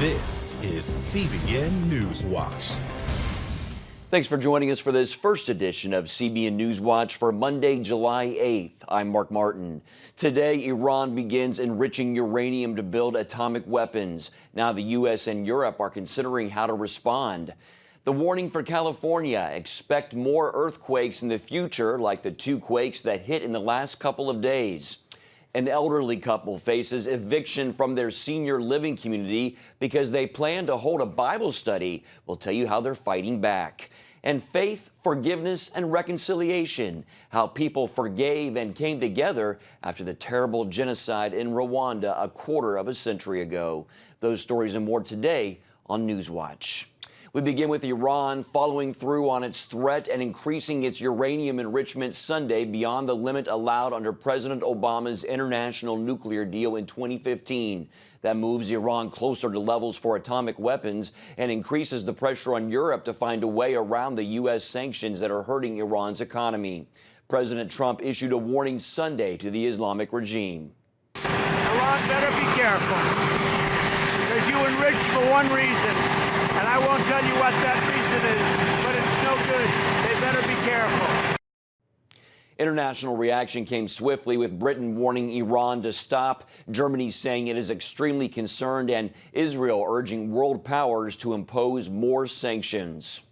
This is CBN NewsWatch. Thanks for joining us for this first edition of CBN NewsWatch for Monday, July 8th. I'm Mark Martin. Today, Iran begins enriching uranium to build atomic weapons. Now the U.S. and Europe are considering how to respond. The warning for California: expect more earthquakes in the future, like the two quakes that hit in the last couple of days. An elderly couple faces eviction from their senior living community because they plan to hold a Bible study. We'll tell you how they're fighting back. And faith, forgiveness, and reconciliation: how people forgave and came together after the terrible genocide in Rwanda a quarter of a century ago. Those stories and more today on NewsWatch. We begin with Iran following through on its threat and increasing its uranium enrichment Sunday beyond the limit allowed under President Obama's international nuclear deal in 2015. That moves Iran closer to levels for atomic weapons and increases the pressure on Europe to find a way around the U.S. sanctions that are hurting Iran's economy. President Trump issued a warning Sunday to the Islamic regime. Iran better be careful, because you enrich for one reason. And I won't tell you what that reason is, but it's no good. They better be careful. International reaction came swiftly, with Britain warning Iran to stop, Germany saying it is extremely concerned, and Israel urging world powers to impose more sanctions.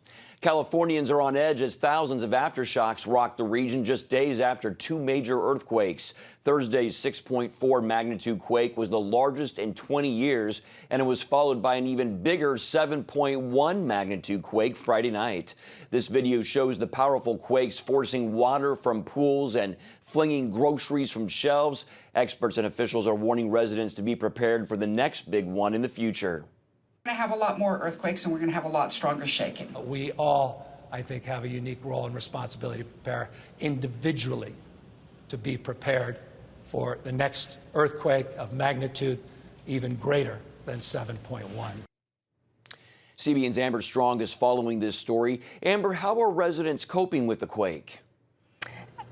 Californians are on edge as thousands of aftershocks rocked the region just days after two major earthquakes. Thursday's 6.4 magnitude quake was the largest in 20 years, and it was followed by an even bigger 7.1 magnitude quake Friday night. This video shows the powerful quakes forcing water from pools and flinging groceries from shelves. Experts and officials are warning residents to be prepared for the next big one in the future. We're going to have a lot more earthquakes, and we're going to have a lot stronger shaking. We all, I think, have a unique role and responsibility to prepare individually to be prepared for the next earthquake of magnitude even greater than 7.1. CBN's Amber Strong is following this story. Amber, how are residents coping with the quake?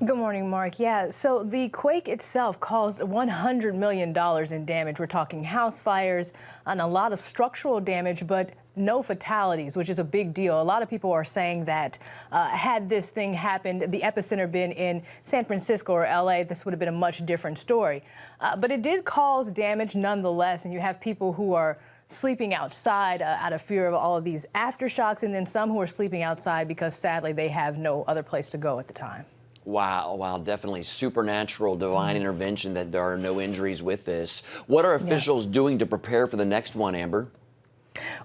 Good morning, Mark. Yeah, so the quake itself caused $100 million in damage. We're talking house fires and a lot of structural damage, but no fatalities, which is a big deal. A lot of people are saying that had this thing happened, the epicenter been in San Francisco or LA, this would have been a much different story. But it did cause damage nonetheless, and you have people who are sleeping outside out of fear of all of these aftershocks, and then some who are sleeping outside because sadly they have no other place to go at the time. Wow, definitely supernatural, divine intervention that there are no injuries with this. What are officials doing to prepare for the next one, Amber?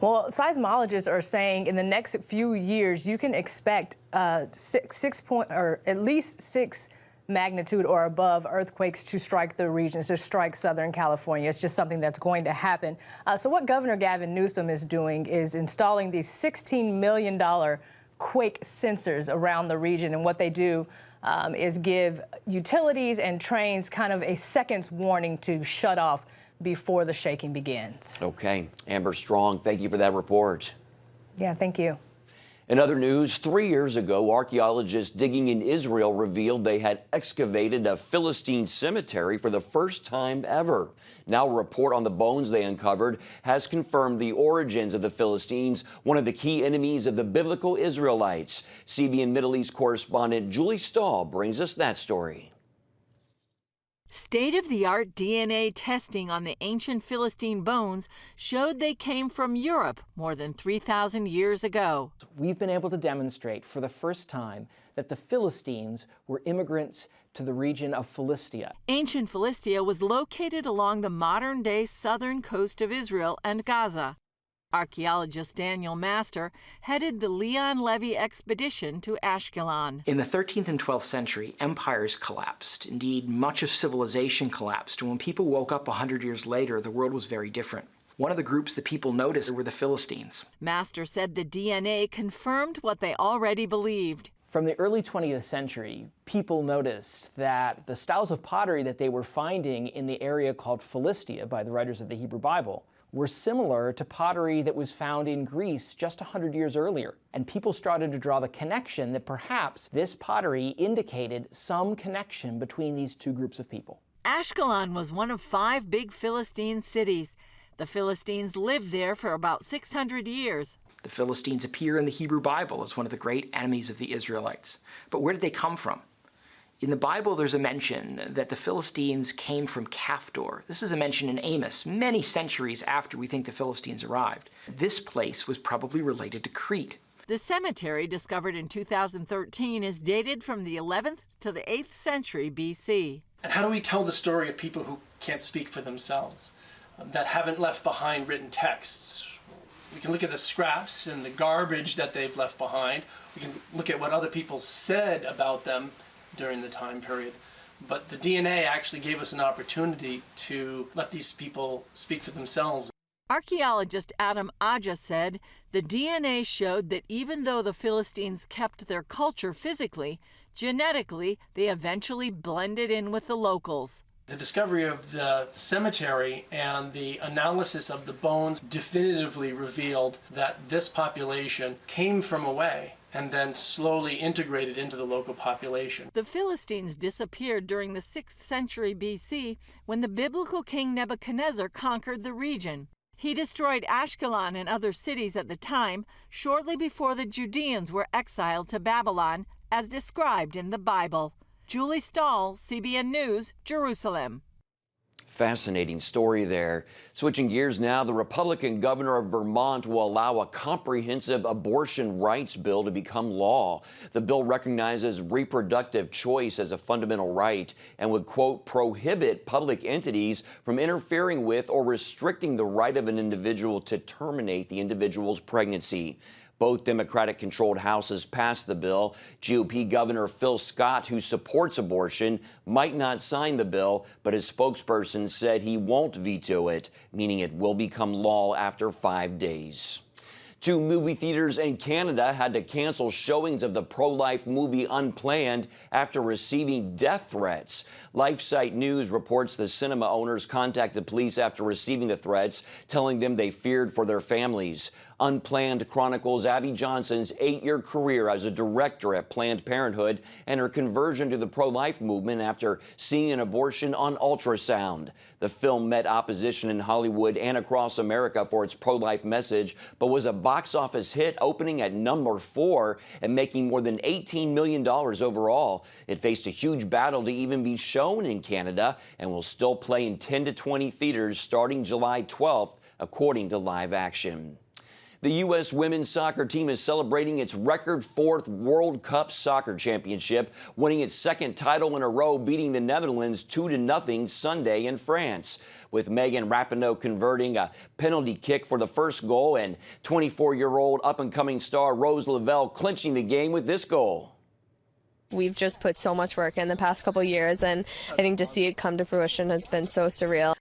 Well, seismologists are saying in the next few years you can expect at least 6 magnitude or above earthquakes to strike the regions, to strike Southern California. It's just something that's going to happen. So what Governor Gavin Newsom is doing is installing these $16 million quake sensors around the region, and what they do is give utilities and trains kind of a second's warning to shut off before the shaking begins. Okay. Amber Strong, thank you for that report. Yeah, thank you. In other news, 3 years ago, archaeologists digging in Israel revealed they had excavated a Philistine cemetery for the first time ever. Now a report on the bones they uncovered has confirmed the origins of the Philistines, one of the key enemies of the biblical Israelites. CBN Middle East correspondent Julie Stahl brings us that story. State-of-the-art DNA testing on the ancient Philistine bones showed they came from Europe more than 3,000 years ago. We've been able to demonstrate for the first time that the Philistines were immigrants to the region of Philistia. Ancient Philistia was located along the modern-day southern coast of Israel and Gaza. Archaeologist Daniel Master headed the Leon Levy expedition to Ashkelon. In the 13th and 12th century, empires collapsed. Indeed, much of civilization collapsed. And when people woke up 100 years later, the world was very different. One of the groups that people noticed were the Philistines. Master said the DNA confirmed what they already believed. From the early 20th century, people noticed that the styles of pottery that they were finding in the area called Philistia by the writers of the Hebrew Bible were similar to pottery that was found in Greece just 100 years earlier. And people started to draw the connection that perhaps this pottery indicated some connection between these two groups of people. Ashkelon was one of 5 big Philistine cities. The Philistines lived there for about 600 years. The Philistines appear in the Hebrew Bible as one of the great enemies of the Israelites. But where did they come from? In the Bible, there's a mention that the Philistines came from Kaftor. This is a mention in Amos, many centuries after we think the Philistines arrived. This place was probably related to Crete. The cemetery, discovered in 2013, is dated from the 11th to the 8th century BC. And how do we tell the story of people who can't speak for themselves, that haven't left behind written texts? We can look at the scraps and the garbage that they've left behind. We can look at what other people said about them during the time period. But the DNA actually gave us an opportunity to let these people speak for themselves. Archaeologist Adam Aja said the DNA showed that even though the Philistines kept their culture physically, genetically, they eventually blended in with the locals. The discovery of the cemetery and the analysis of the bones definitively revealed that this population came from away and then slowly integrated into the local population. The Philistines disappeared during the 6th century BC when the biblical king Nebuchadnezzar conquered the region. He destroyed Ashkelon and other cities at the time, shortly before the Judeans were exiled to Babylon, as described in the Bible. Julie Stahl, CBN News, Jerusalem. Fascinating story there. Switching gears now, the Republican governor of Vermont will allow a comprehensive abortion rights bill to become law. The bill recognizes reproductive choice as a fundamental right and would, quote, prohibit public entities from interfering with or restricting the right of an individual to terminate the individual's pregnancy. Both Democratic-controlled houses passed the bill. GOP Governor Phil Scott, who supports abortion, might not sign the bill, but his spokesperson said he won't veto it, meaning it will become law after 5 days. 2 movie theaters in Canada had to cancel showings of the pro-life movie Unplanned after receiving death threats. LifeSite News reports the cinema owners contacted police after receiving the threats, telling them they feared for their families. Unplanned chronicles Abby Johnson's 8-year career as a director at Planned Parenthood and her conversion to the pro-life movement after seeing an abortion on ultrasound. The film met opposition in Hollywood and across America for its pro-life message, but was a box office hit, opening at number 4 and making more than $18 million overall. It faced a huge battle to even be shown in Canada and will still play in 10 to 20 theaters starting July 12th, according to Live Action. The U.S. women's soccer team is celebrating its record 4th World Cup soccer championship, winning its 2nd title in a row, beating the Netherlands 2-0 Sunday in France, with Megan Rapinoe converting a penalty kick for the first goal and 24-year-old up-and-coming star Rose Lavelle clinching the game with this goal. We've just put so much work in the past couple years, and I think to see it come to fruition has been so surreal.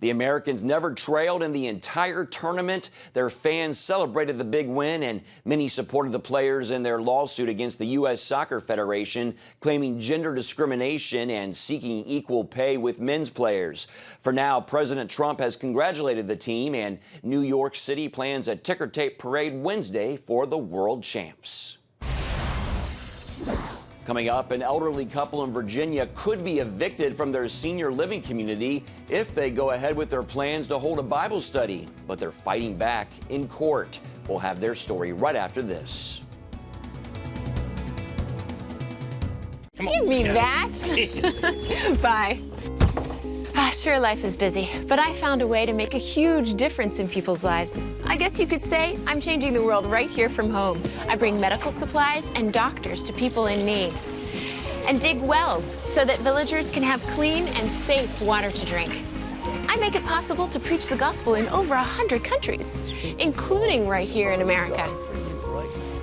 The Americans never trailed in the entire tournament. Their fans celebrated the big win, and many supported the players in their lawsuit against the U.S. Soccer Federation, claiming gender discrimination and seeking equal pay with men's players. For now, President Trump has congratulated the team, and New York City plans a ticker tape parade Wednesday for the world champs. Coming up, an elderly couple in Virginia could be evicted from their senior living community if they go ahead with their plans to hold a Bible study, but they're fighting back in court. We'll have their story right after this. Give me that. Bye. Sure, life is busy, but I found a way to make a huge difference in people's lives. I guess you could say I'm changing the world right here from home. I bring medical supplies and doctors to people in need, and dig wells so that villagers can have clean and safe water to drink. I make it possible to preach the gospel in over 100 countries, including right here in America.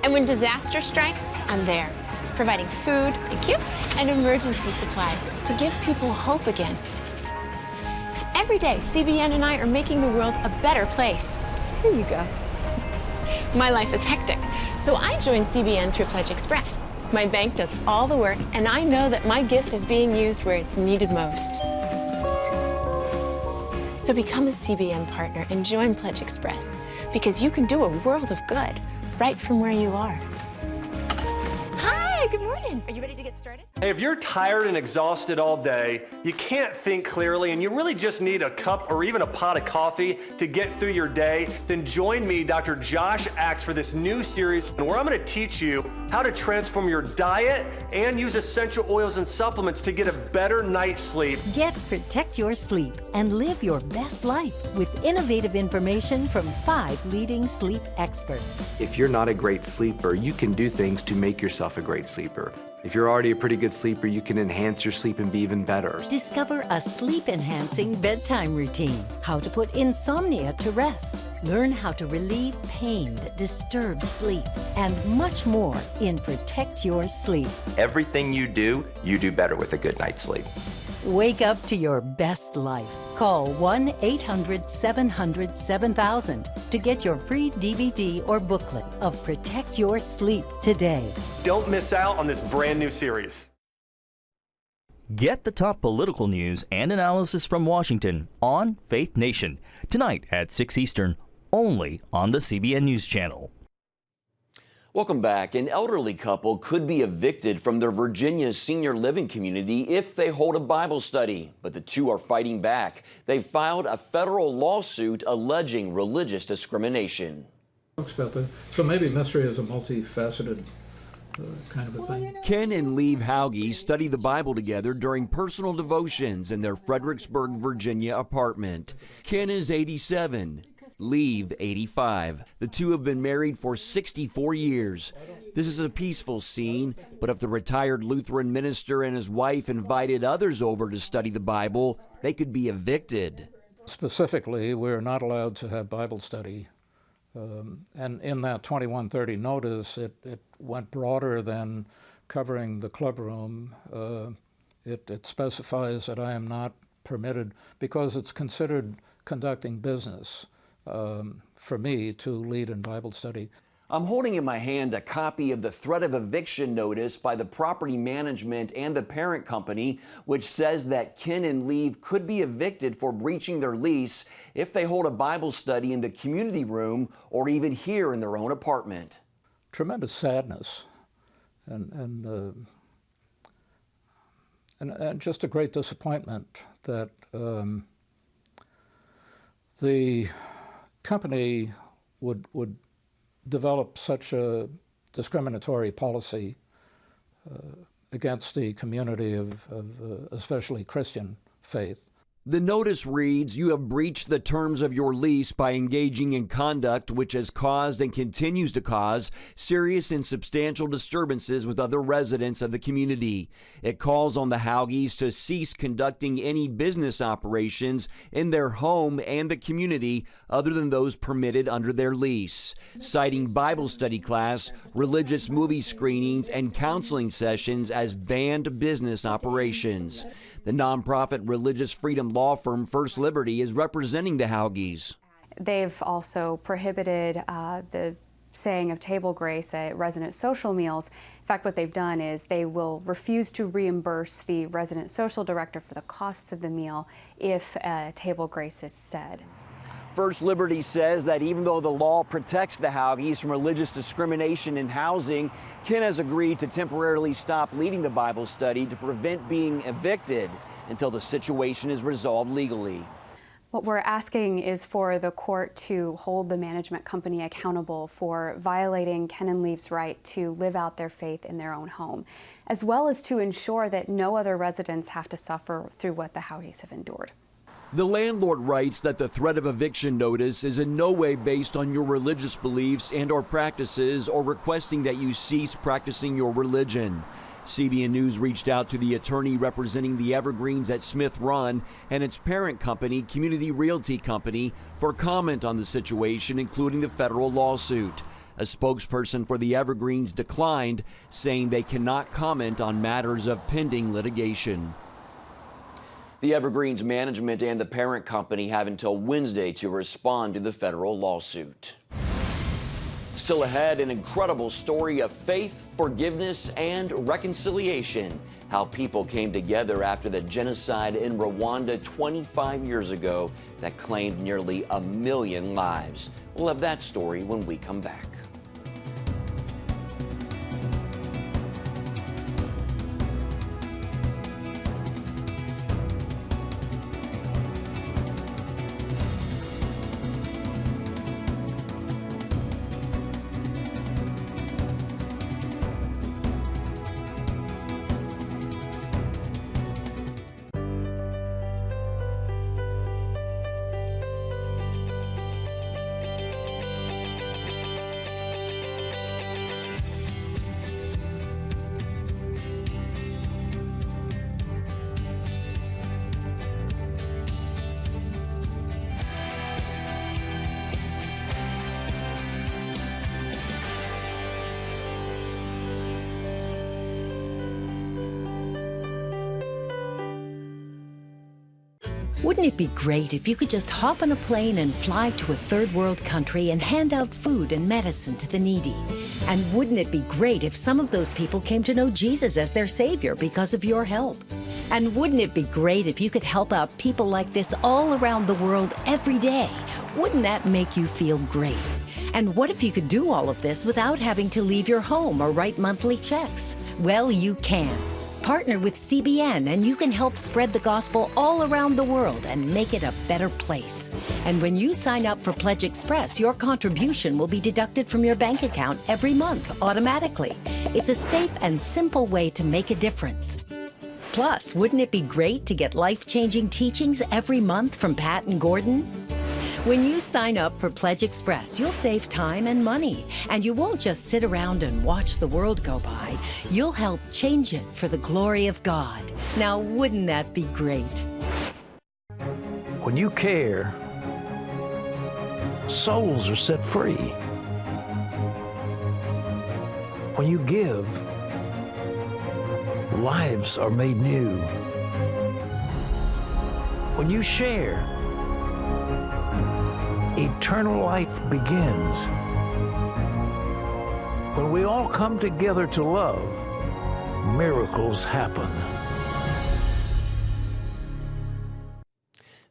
And when disaster strikes, I'm there, providing food, thank you, and emergency supplies to give people hope again. Every day, CBN and I are making the world a better place. Here you go. My life is hectic, so I joined CBN through Pledge Express. My bank does all the work, and I know that my gift is being used where it's needed most. So become a CBN partner and join Pledge Express, because you can do a world of good right from where you are. Hi! Hi, good morning. Are you ready to get started? Hey, if you're tired and exhausted all day, you can't think clearly, and you really just need a cup or even a pot of coffee to get through your day, then join me, Dr. Josh Axe, for this new series where I'm going to teach you how to transform your diet and use essential oils and supplements to get a better night's sleep. Protect your sleep and live your best life with innovative information from 5 leading sleep experts. If you're not a great sleeper, you can do things to make yourself a great sleeper. If you're already a pretty good sleeper, you can enhance your sleep and be even better. Discover a sleep-enhancing bedtime routine, how to put insomnia to rest, learn how to relieve pain that disturbs sleep, and much more in Protect Your Sleep. Everything you do better with a good night's sleep. Wake up to your best life. Call 1-800-700-7000 to get your free DVD or booklet of Protect Your Sleep today. Don't miss out on this brand new series. Get the top political news and analysis from Washington on Faith Nation, tonight at 6 Eastern, only on the CBN News Channel. Welcome back. An elderly couple could be evicted from their Virginia senior living community if they hold a Bible study, but the two are fighting back. They filed a federal lawsuit alleging religious discrimination. About that. So maybe mystery is a multifaceted kind of a thing. Ken and Lieve Hauge study the Bible together during personal devotions in their Fredericksburg, Virginia apartment. Ken is 87. Lieve, 85. The two have been married for 64 years. This is a peaceful scene, but if the retired Lutheran minister and his wife invited others over to study the Bible, they could be evicted. Specifically, we're not allowed to have Bible study. And in that 2130 notice, it went broader than covering the clubroom. It specifies that I am not permitted, because it's considered conducting business, for me to lead in Bible study. I'm holding in my hand a copy of the threat of eviction notice by the property management and the parent company, which says that Ken and Lieve could be evicted for breaching their lease if they hold a Bible study in the community room or even here in their own apartment. Tremendous sadness and just a great disappointment that the company would develop such a discriminatory policy against the community of especially Christian faith. The notice reads, "You have breached the terms of your lease by engaging in conduct which has caused and continues to cause serious and substantial disturbances with other residents of the community. It calls on the Hauges to cease conducting any business operations in their home and the community other than those permitted under their lease, citing Bible study class, religious movie screenings, and counseling sessions as banned business operations." The nonprofit religious freedom law firm First Liberty is representing the Hauges. They've also prohibited the saying of table grace at resident social meals. In fact, what they've done is they will refuse to reimburse the resident social director for the costs of the meal if table grace is said. First Liberty says that even though the law protects the Hauges from religious discrimination in housing, Ken has agreed to temporarily stop leading the Bible study to prevent being evicted until the situation is resolved legally. What we're asking is for the court to hold the management company accountable for violating Ken and Lieve's right to live out their faith in their own home, as well as to ensure that no other residents have to suffer through what the Hauges have endured. The landlord writes that the threat of eviction notice is in no way based on your religious beliefs and/or practices or requesting that you cease practicing your religion. CBN News reached out to the attorney representing the Evergreens at Smith Run and its parent company, Community Realty Company, for comment on the situation, including the federal lawsuit. A spokesperson for the Evergreens declined, saying they cannot comment on matters of pending litigation. The Evergreens management and the parent company have until Wednesday to respond to the federal lawsuit. Still ahead, an incredible story of faith, forgiveness, and reconciliation. How people came together after the genocide in Rwanda 25 years ago that claimed nearly 1 million lives. We'll have that story when we come back. Wouldn't it be great if you could just hop on a plane and fly to a third world country and hand out food and medicine to the needy? And wouldn't it be great if some of those people came to know Jesus as their Savior because of your help? And wouldn't it be great if you could help out people like this all around the world every day? Wouldn't that make you feel great? And what if you could do all of this without having to leave your home or write monthly checks? Well, you can. Partner with CBN and you can help spread the gospel all around the world and make it a better place. And when you sign up for Pledge Express, your contribution will be deducted from your bank account every month automatically. It's a safe and simple way to make a difference. Plus, wouldn't it be great to get life-changing teachings every month from Pat and Gordon? When you sign up for Pledge Express, you'll save time and money, and you won't just sit around and watch the world go by. You'll help change it for the glory of God. Now, wouldn't that be great? When you care, souls are set free. When you give, lives are made new. When you share, eternal life begins. When we all come together to love, miracles happen.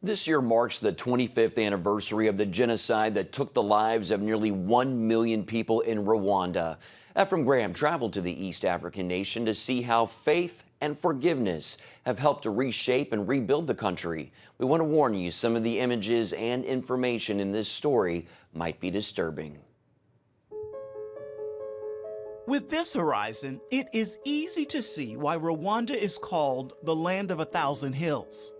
This year marks the 25th anniversary of the genocide that took the lives of nearly 1 million people in Rwanda. Ephraim Graham traveled to the East African nation to see how faith and forgiveness have helped to reshape and rebuild the country. We want to warn you, some of the images and information in this story might be disturbing. With this horizon, it is easy to see why Rwanda is called the land of 1,000 hills.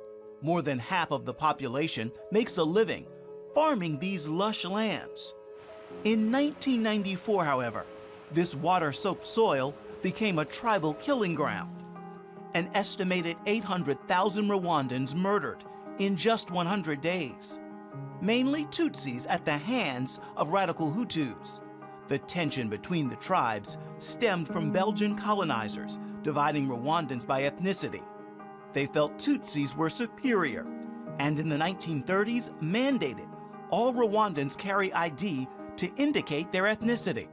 More than half of the population makes a living farming these lush lands. In 1994, however, this water-soaked soil became a tribal killing ground. An estimated 800,000 Rwandans murdered in just 100 days. Mainly Tutsis at the hands of radical Hutus. The tension between the tribes stemmed from Belgian colonizers dividing Rwandans by ethnicity. They felt Tutsis were superior, and in the 1930s mandated all Rwandans carry ID to indicate their ethnicity.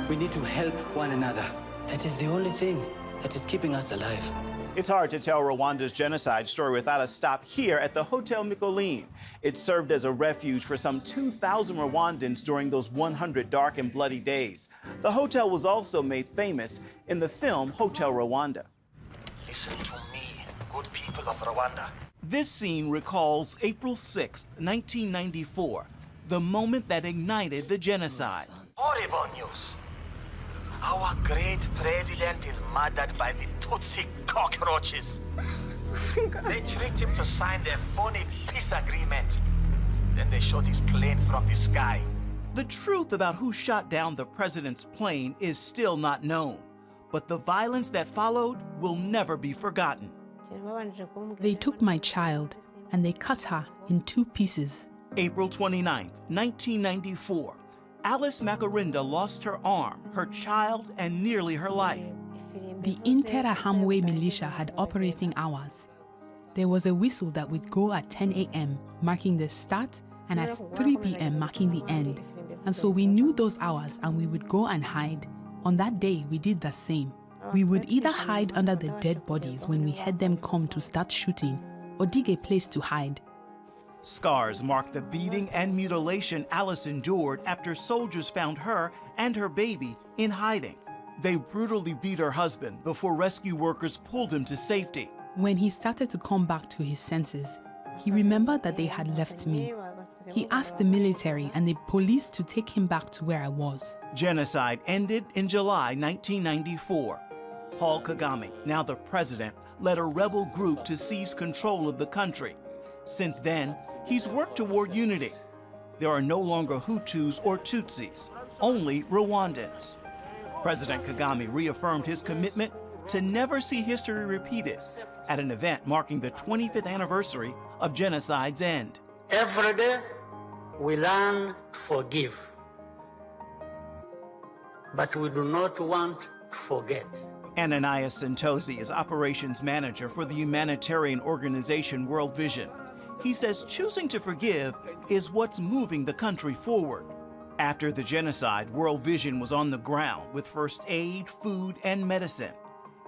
We need to help one another. That is the only thing that is keeping us alive. It's hard to tell Rwanda's genocide story without a stop here at the Hotel Mikoline. It served as a refuge for some 2,000 Rwandans during those 100 dark and bloody days. The hotel was also made famous in the film Hotel Rwanda. Listen to me, good people of Rwanda. This scene recalls April 6, 1994, the moment that ignited the genocide. Horrible news. Our great president is murdered by the Tutsi cockroaches. They tricked him to sign their phony peace agreement. Then they shot his plane from the sky. The truth about who shot down the president's plane is still not known, but the violence that followed will never be forgotten. They took my child and they cut her in 2 pieces. April 29, 1994. Alice Makarinda lost her arm, her child, and nearly her life. The Interahamwe militia had operating hours. There was a whistle that would go at 10 a.m., marking the start, and at 3 p.m., marking the end. And so we knew those hours and we would go and hide. On that day, we did the same. We would either hide under the dead bodies when we heard them come to start shooting, or dig a place to hide. Scars mark the beating and mutilation Alice endured after soldiers found her and her baby in hiding. They brutally beat her husband before rescue workers pulled him to safety. When he started to come back to his senses, he remembered that they had left me. He asked the military and the police to take him back to where I was. Genocide ended in July 1994. Paul Kagame, now the president, led a rebel group to seize control of the country. Since then, he's worked toward unity. There are no longer Hutus or Tutsis, only Rwandans. President Kagame reaffirmed his commitment to never see history repeated at an event marking the 25th anniversary of genocide's end. Every day, we learn to forgive, but we do not want to forget. Ananias Santosi is operations manager for the humanitarian organization World Vision. He says choosing to forgive is what's moving the country forward. After the genocide, World Vision was on the ground with first aid, food, and medicine.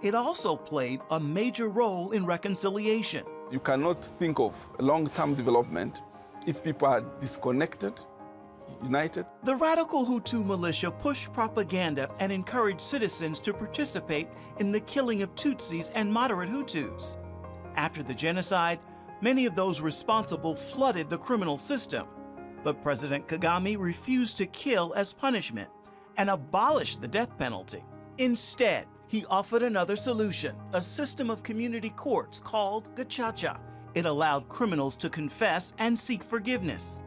It also played a major role in reconciliation. You cannot think of long-term development if people are disconnected, united. The radical Hutu militia pushed propaganda and encouraged citizens to participate in the killing of Tutsis and moderate Hutus. After the genocide, many of those responsible flooded the criminal system. But President Kagame refused to kill as punishment and abolished the death penalty. Instead, he offered another solution, a system of community courts called Gacaca. It allowed criminals to confess and seek forgiveness.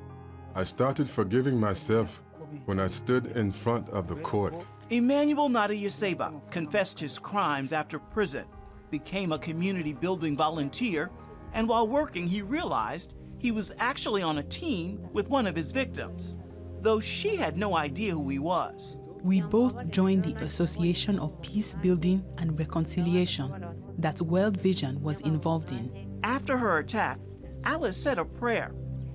I started forgiving myself when I stood in front of the court. Emmanuel Nadiyaseba confessed his crimes after prison, became a community-building volunteer, and while working, he realized he was actually on a team with one of his victims, though she had no idea who he was. We both joined the Association of Peace Building and Reconciliation that World Vision was involved in. After her attack, Alice said a prayer.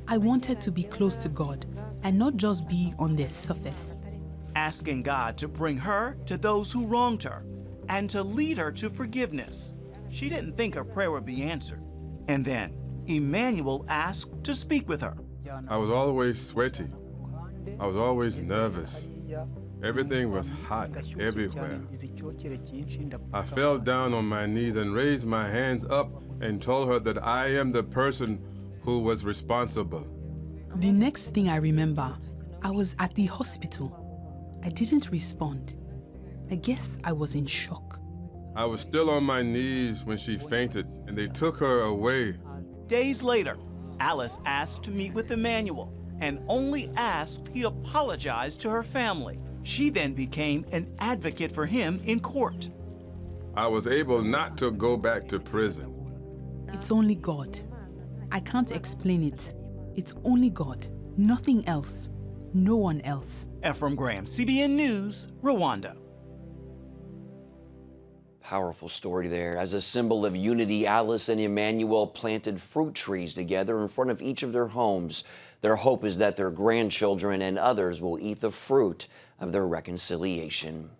I wanted to be close to God and not just be on the surface. Asking God to bring her to those who wronged her and to lead her to forgiveness. She didn't think her prayer would be answered. And then Emmanuel asked to speak with her. I was always sweaty. I was always nervous. Everything was hot everywhere. I fell down on my knees and raised my hands up and told her that I am the person who was responsible. The next thing I remember, I was at the hospital. I didn't respond. I guess I was in shock. I was still on my knees when she fainted, and they took her away. Days later, Alice asked to meet with Emmanuel and only asked he apologize to her family. She then became an advocate for him in court. I was able not to go back to prison. It's only God. I can't explain it. It's only God, nothing else, no one else. Ephraim Graham, CBN News, Rwanda. Powerful story there. As a symbol of unity, Alice and Emmanuel planted fruit trees together in front of each of their homes. Their hope is that their grandchildren and others will eat the fruit of their reconciliation.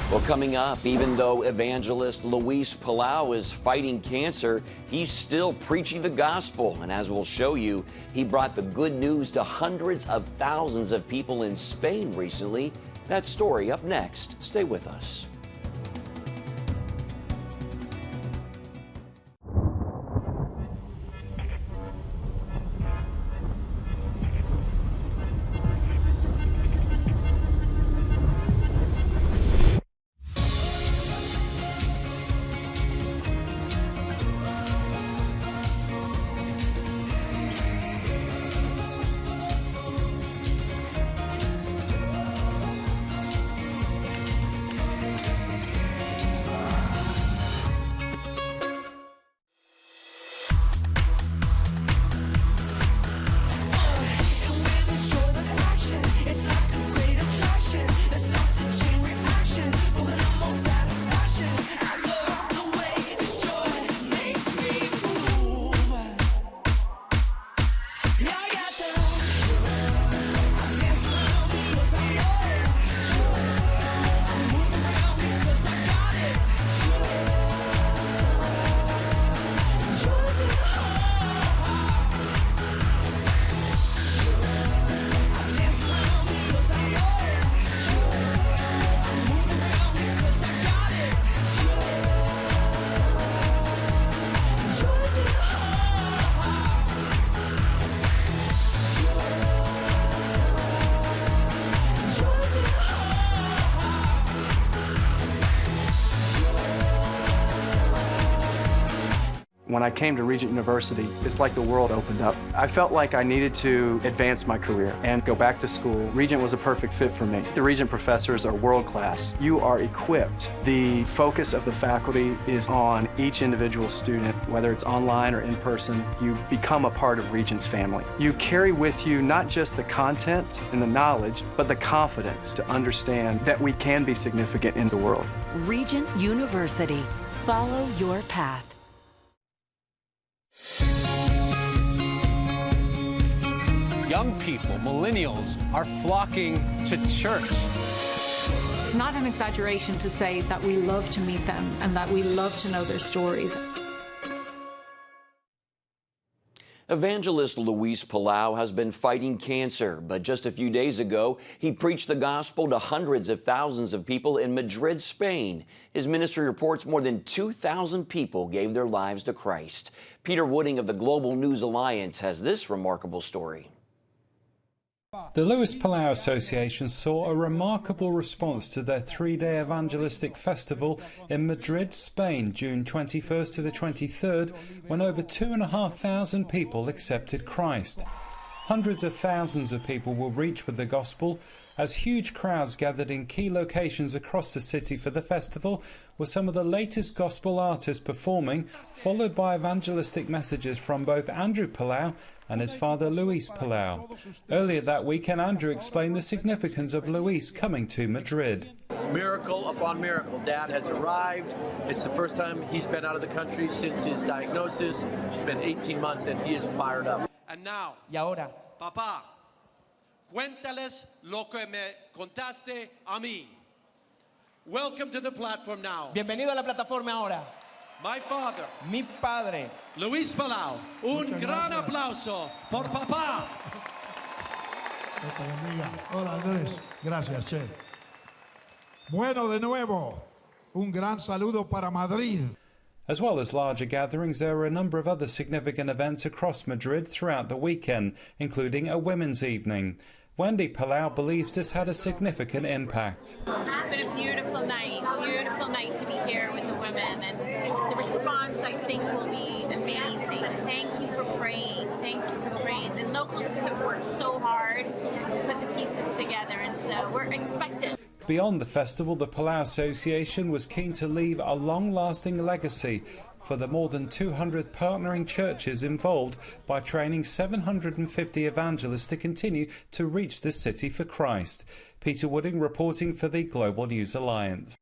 Well, coming up, even though evangelist Luis Palau is fighting cancer, he's still preaching the gospel. And as we'll show you, he brought the good news to hundreds of thousands of people in Spain recently. That story up next. Stay with us. When I came to Regent University, it's like the world opened up. I felt like I needed to advance my career and go back to school. Regent was a perfect fit for me. The Regent professors are world-class. You are equipped. The focus of the faculty is on each individual student, whether it's online or in person. You become a part of Regent's family. You carry with you not just the content and the knowledge, but the confidence to understand that we can be significant in the world. Regent University. Follow your path. young people, millennials, are flocking to church. It's not an exaggeration to say that we love to meet them and that we love to know their stories. Evangelist Luis Palau has been fighting cancer, but just a few days ago, he preached the gospel to hundreds of thousands of people in Madrid, Spain. His ministry reports more than 2,000 people gave their lives to Christ. Peter Wooding of the Global News Alliance has this remarkable story. The Luis Palau Association saw a remarkable response to their three-day evangelistic festival in Madrid, Spain, June 21st to the 23rd, when over 2,500 people accepted Christ. Hundreds of thousands of people were reached with the gospel, as huge crowds gathered in key locations across the city for the festival, with some of the latest gospel artists performing, followed by evangelistic messages from both Andrew Palau and his father Luis Palau. Earlier that weekend, Andrew explained the significance of Luis coming to Madrid. Miracle upon miracle. Dad has arrived. It's the first time he's been out of the country since his diagnosis. It's been 18 months and he is fired up. And now, y ahora, papá, cuéntales lo que me contaste a mí. Welcome to the platform now. Bienvenido a la plataforma ahora. My father, mi padre, Luis Palau. Un gran aplauso por papá. Hola Andrés, gracias, Che. Bueno, de nuevo, un gran saludo para Madrid. As well as larger gatherings, there were a number of other significant events across Madrid throughout the weekend, including a women's evening. Wendy Palau believes this had a significant impact. It's been a beautiful night to be here with the women, and the response, I think, will be amazing. Thank you for praying. Thank you for praying. The locals have worked so hard to put the pieces together, and so we're expectant. Beyond the festival, the Palau Association was keen to leave a long-lasting legacy for the more than 200 partnering churches involved by training 750 evangelists to continue to reach the city for Christ. Peter Wooding reporting for the Global News Alliance.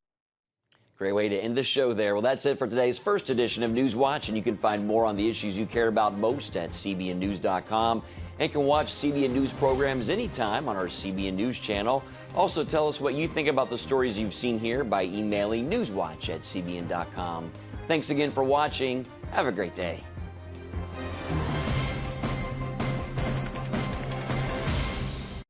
Great way to end the show there. Well, that's it for today's first edition of Newswatch, and you can find more on the issues you care about most at cbnnews.com, and can watch CBN News programs anytime on our CBN News channel. Also, tell us what you think about the stories you've seen here by emailing newswatch@cbn.com. Thanks again for watching. Have a great day.